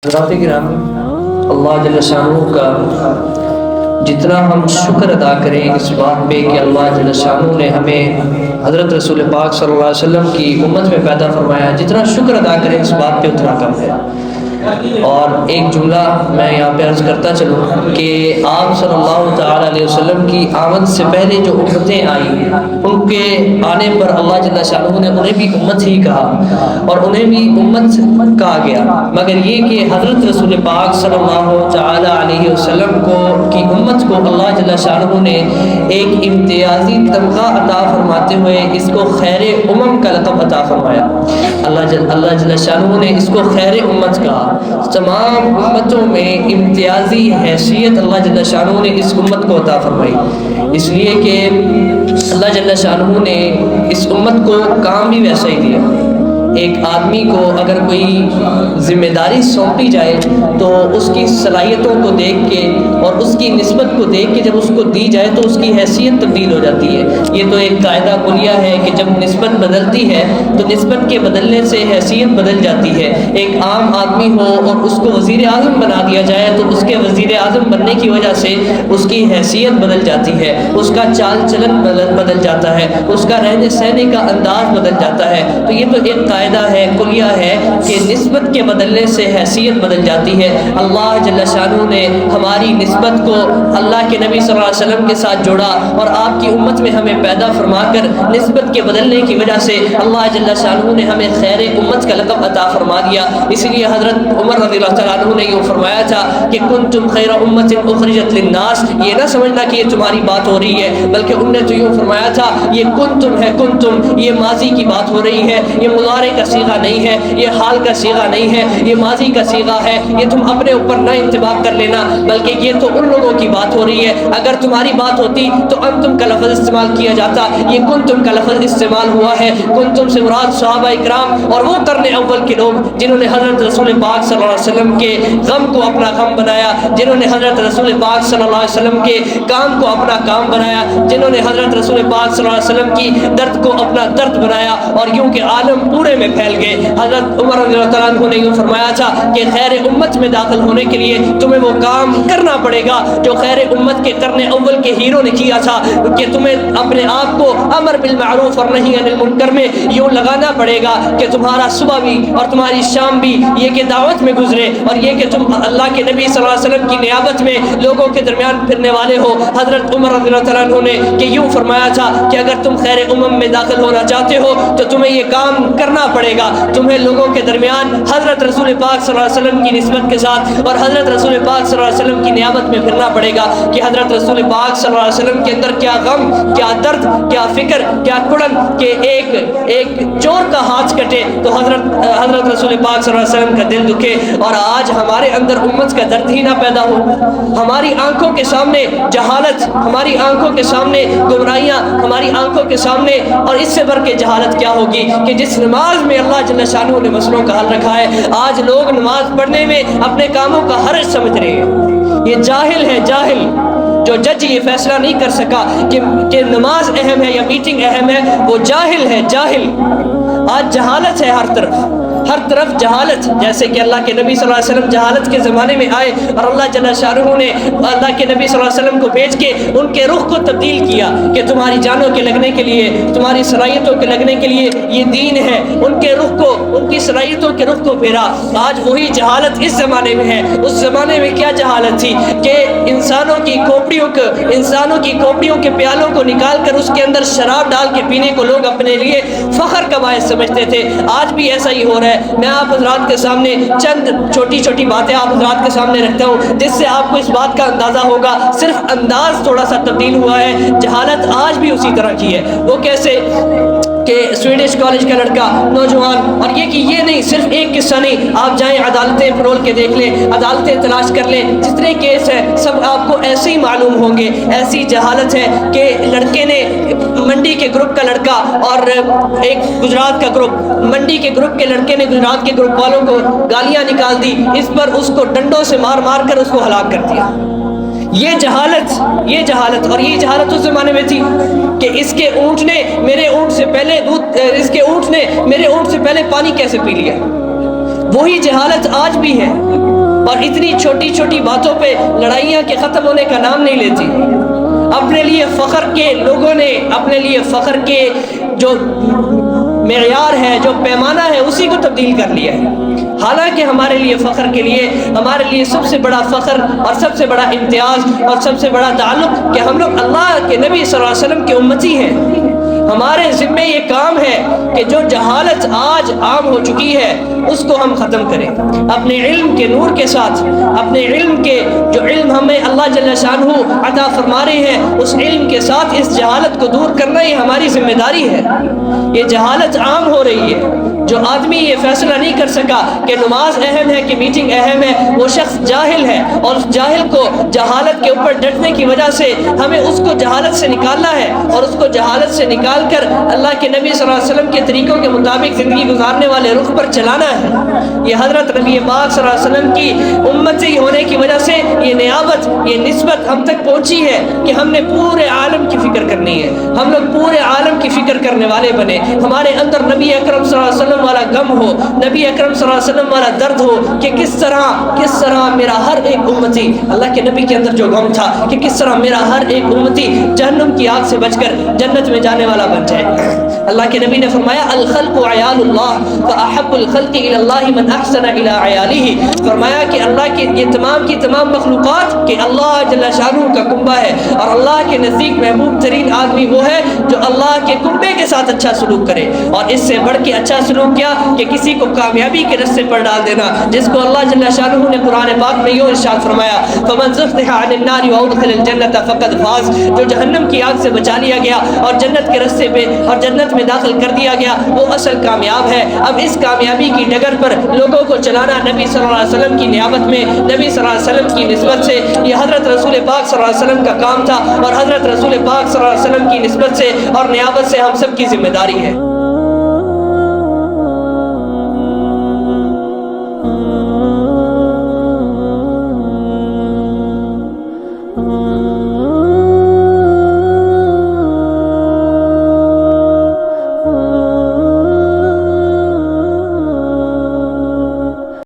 حضرات کرام، اللہ جل شانہ کا جتنا ہم شکر ادا کریں اس بات پہ کہ اللہ جل شانہ نے ہمیں حضرت رسول پاک صلی اللہ علیہ وسلم کی امت میں پیدا فرمایا، جتنا شکر ادا کریں اس بات پہ اتنا کم ہے۔ اور ایک جملہ میں یہاں پہ عرض کرتا چلوں کہ آپ صلی اللہ تعالیٰ علیہ وسلم کی آمد سے پہلے جو امتیں آئیں ان کے آنے پر اللہ جل شانہ نے انہیں بھی امت ہی کہا اور انہیں بھی امت کہا گیا، مگر یہ کہ حضرت رسول پاک صلی اللہ تعالیٰ علیہ وسلم کی امت کو اللہ جل شانہ نے ایک امتیازی تمغہ عطا فرماتے ہوئے اس کو خیر امم کا لقب عطا فرمایا۔ اللہ جل شانہ نے اس کو خیر امت کہا۔ تمام امتوں میں امتیازی حیثیت اللہ جل شانہ نے اس امت کو عطا فرمائی، اس لیے کہ اللہ جل شانہ نے اس امت کو کام بھی ویسا ہی دیا۔ ایک آدمی کو اگر کوئی ذمہ داری سونپی جائے تو اس کی صلاحیتوں کو دیکھ کے اور اس کی نسبت کو دیکھ کے جب اس کو دی جائے تو اس کی حیثیت تبدیل ہو جاتی ہے۔ یہ تو ایک قاعدہ کلیہ ہے کہ جب نسبت بدلتی ہے تو نسبت کے بدلنے سے حیثیت بدل جاتی ہے۔ ایک عام آدمی ہو اور اس کو وزیر اعظم بنا دیا جائے تو اس کے وزیر اعظم بننے کی وجہ سے اس کی حیثیت بدل جاتی ہے، اس کا چال چلن بدل جاتا ہے، اس کا رہنے سہنے کا انداز بدل جاتا ہے۔ تو یہ تو ایک قاعدہ ہے کلیہ ہے کہ نسبت کے بدلنے سے حیثیت بدل جاتی ہے۔ اللہ جل شانہ نے ہماری نسبت کو اللہ کے نبی صلی اللہ علیہ وسلم کے ساتھ جوڑا اور آپ کی امت میں ہمیں پیدا فرما کر نسبت کے بدلنے کی وجہ سے اللہ جل شانہ نے ہمیں خیر امت کا لقب عطا فرما دیا۔ اس لیے حضرت عمر رضی اللہ تعالیٰ عنہ نے یہ فرمایا تھا کہ کنتم خیر امت اخرجت للناس، یہ نہ سمجھنا کہ یہ تمہاری بات ہو رہی ہے، بلکہ انہوں نے تو یہ فرمایا تھا یہ کنتم ہے، کنتم یہ ماضی کی بات ہو رہی ہے، یہ مضارع کا صیغہ نہیں ہے، یہ حال کا صیغہ نہیں ہے، یہ ماضی کا صیغہ ہے۔ یہ تم اپنے اوپر نہ انطباق کر لینا، بلکہ یہ تو ان لوگوں کی بات ہو رہی ہے۔ اگر تمہاری بات ہوتی تو انتم کا لفظ استعمال کیا جاتا، یہ کنتم کا لفظ استعمال ہوا ہے۔ کنتم سے مراد صحابہ اکرام اور وہ قرن اول کے لوگ جنہوں نے حضرت رسول پاک صلی اللہ علیہ وسلم کے غم کو اپنا غم بنایا، جنہوں نے حضرت رسول پاک صلی اللہ علیہ وسلم کے کام کو اپنا کام بنایا، جنہوں نے حضرت رسول پاک صلی اللہ علیہ وسلم کی درد کو اپنا درد بنایا اور یوں کہ عالم پورے میں پھیل گئے۔ حضرت عمر رضی اللہ تعالیٰ عنہ نے یہ فرمایا تھا کہ خیر امت میں داخل ہونے کے لیے تمہیں وہ کام کرنا پڑے گا جو خیر امت کے قرن اول کے ہیرو نے کیا تھا، کہ تمہیں اپنے آپ کو امر بالمعروف اور نہی عن المنکر میں یوں لگانا پڑے گا کہ تمہارا صبح بھی اور تمہاری شام بھی یہ کہ دعوت میں گزرے اور یہ کہ تم اللہ کے نبی صلی اللہ علیہ وسلم کی نیابت میں لوگوں کے درمیان پھرنے والے ہو۔ حضرت عمر رضی اللہ تعالیٰ عنہ نے کہ یوں فرمایا تھا کہ اگر تم خیر امم میں داخل ہونا چاہتے ہو تو تمہیں یہ کام کرنا پڑے گا، تمہیں لوگوں کے درمیان حضرت رسول پاک صلی اللہ علیہ وسلم کی نسبت کے ساتھ اور حضرت رسول پاک صلی اللہ علیہ وسلم کی نیابت میں پھرنا پڑے گا کہ حضرت رسول پاک صلی اللہ علیہ وسلم کے اندر کیا غم، کیا درد، کیا فکر، کیا کڑن کہ ایک چور کا ہاتھ کٹے تو حضرت رسول پاک صلی اللہ علیہ وسلم کا دل دکھے۔ اور آج ہمارے اندر امت کا درد ہی نہ پیدا ہو، ہماری آنکھوں کے سامنے جہالت، ہماری آنکھوں کے سامنے گمراہیاں، ہماری آنکھوں کے سامنے، اور اس سے بڑھ کے جہالت کیا ہوگی کہ جس نماز میں اللہ جل شانہ نے مسئلوں کا حل رکھا ہے آج لوگ نماز پڑھنے میں اپنے کاموں کا حرج سمجھ رہے ہیں۔ یہ جاہل ہے، جاہل جو جج یہ فیصلہ نہیں کر سکا کہ نماز اہم ہے یا میٹنگ اہم ہے، وہ جاہل ہے، جاہل۔ آج جہالت ہے ہر طرف جہالت، جیسے کہ اللہ کے نبی صلی اللہ علیہ وسلم جہالت کے زمانے میں آئے اور اللہ جل شانہ نے اللہ کے نبی صلی اللہ علیہ وسلم کو بھیج کے ان کے رخ کو تبدیل کیا کہ تمہاری جانوں کے لگنے کے لیے، تمہاری صلاحیتوں کے لگنے کے لیے یہ دین ہے۔ ان کے رخ کو، ان کی صلاحیتوں کے رخ کو پھیرا۔ آج وہی جہالت اس زمانے میں ہے۔ اس زمانے میں کیا جہالت تھی کہ انسانوں کی کھوپڑیوں کے پیالوں کو نکال کر اس کے اندر شراب ڈال کے پینے کو لوگ اپنے لیے فخر کا باعث سمجھتے تھے۔ آج بھی ایسا ہی ہو رہا ہے۔ میں آپ حضرات کے سامنے چند چھوٹی چھوٹی باتیں آپ حضرات کے سامنے رکھتا ہوں جس سے آپ کو اس بات کا اندازہ ہوگا، صرف انداز تھوڑا سا تبدیل ہوا ہے، جہالت آج بھی اسی طرح کی ہے۔ وہ کیسے کہ سویڈش کالج کا لڑکا نوجوان، اور یہ کہ یہ نہیں، صرف ایک قصہ نہیں، آپ جائیں عدالتیں فرول کے دیکھ لیں، عدالتیں تلاش کر لیں، جتنے کیس ہیں سب آپ کو ایسے ہی معلوم ہوں گے۔ ایسی جہالت ہے کہ لڑکے نے منڈی کے گروپ کا لڑکا اور ایک گجرات کا گروپ، منڈی کے گروپ کے لڑکے نے گجرات کے گروپ والوں کو گالیاں نکال دی، اس پر اس کو ڈنڈوں سے مار مار کر اس کو ہلاک کر دیا۔ یہ جہالت اور یہ جہالت اس زمانے میں تھی کہ اس کے اونٹ نے میرے اونٹ سے پہلے اس کے اونٹ نے میرے اونٹ سے پہلے پانی کیسے پی لیا۔ وہی جہالت آج بھی ہے۔ اور اتنی چھوٹی چھوٹی باتوں پہ لڑائیاں کے ختم ہونے کا نام نہیں لیتی۔ اپنے لیے فخر کے لوگوں نے اپنے لیے فخر کے جو معیار ہے، جو پیمانہ ہے، اسی کو تبدیل کر لیا ہے۔ حالانکہ ہمارے لیے فخر کے لیے، ہمارے لیے سب سے بڑا فخر اور سب سے بڑا امتیاز اور سب سے بڑا تعلق کہ ہم لوگ اللہ کے نبی صلی اللہ علیہ وسلم کے امتی ہیں۔ ہمارے ذمے یہ کام ہے کہ جو جہالت آج عام ہو چکی ہے اس کو ہم ختم کریں، اپنے علم کے نور کے ساتھ، اپنے علم کے جو علم ہمیں اللہ جل شانہ عطا فرما رہے ہیں اس علم کے ساتھ اس جہالت کو دور کرنا یہ ہماری ذمہ داری ہے۔ یہ جہالت عام ہو رہی ہے، جو آدمی یہ فیصلہ نہیں کر سکا کہ نماز اہم ہے کہ میٹنگ اہم ہے، وہ شخص جاہل ہے، اور اس جاہل کو جہالت کے اوپر ڈٹنے کی وجہ سے ہمیں اس کو جہالت سے نکالنا ہے، اور اس کو جہالت سے نکال کر اللہ کے نبی صلی اللہ علیہ وسلم کے طریقوں کے مطابق زندگی گزارنے والے رخ پر چلانا ہے۔ یہ حضرت نبی پاک صلی اللہ علیہ وسلم کی امتی ہونے کی وجہ سے یہ نیابت، یہ نسبت ہم تک پہنچی ہے کہ ہم نے پورے عالم کی فکر کرنی ہے، ہم لوگ پورے عالم کی فکر کرنے والے بنے، ہمارے اندر نبی اکرم صلی اللہ علیہ وسلم والا غم ہو، نبی اکرم صلی اللہ علیہ وسلم والا درد ہو کہ کس طرح میرا ہر ایک امتی، اللہ کے نبی کے اندر جو غم تھا کہ کس طرح میرا ہر ایک امتی جہنم کی آگ سے بچ کر جنت میں جانے والا بن جائے۔ اللہ کے نبی نے فرمایا الخلق عیال اللہ فاحب الخلق الی اللہ من احسن الی عیالہ، فرمایا کہ اللہ کی یہ تمام کی تمام مخلوقات کہ اللہ جل شانہ کا کنبہ ہے، اور اللہ کے نزدیک محبوب ترین آدمی وہ ہے جو اللہ کے کنبے کے ساتھ اچھا سلوک کرے، اور اس سے بڑھ کے اچھا سلوک کیا کہ کسی کو کامیابی کے رستے پر ڈال دینا، جس کو اللہ جل شانہ نے قرآن پاک میں یہ ارشاد فرمایا فمن زحزح عن النار وادخل الجنة فقد فاز، جو جہنم کی آگ سے بچا لیا گیا اور جنت کے رستے پہ اور جنت میں داخل کر دیا گیا وہ اصل کامیاب ہے۔ اب اس کامیابی کی ڈگر پر لوگوں کو چلانا نبی صلی اللہ علیہ وسلم کی نیابت میں، نبی صلی اللہ علیہ وسلم کی نسبت سے، یہ حضرت رسول پاک صلی اللہ علیہ وسلم کا کام تھا، اور حضرت رسول پاک صلی اللہ علیہ وسلم کی نسبت سے اور نیابت سے ہم سب کی ذمہ داری ہے۔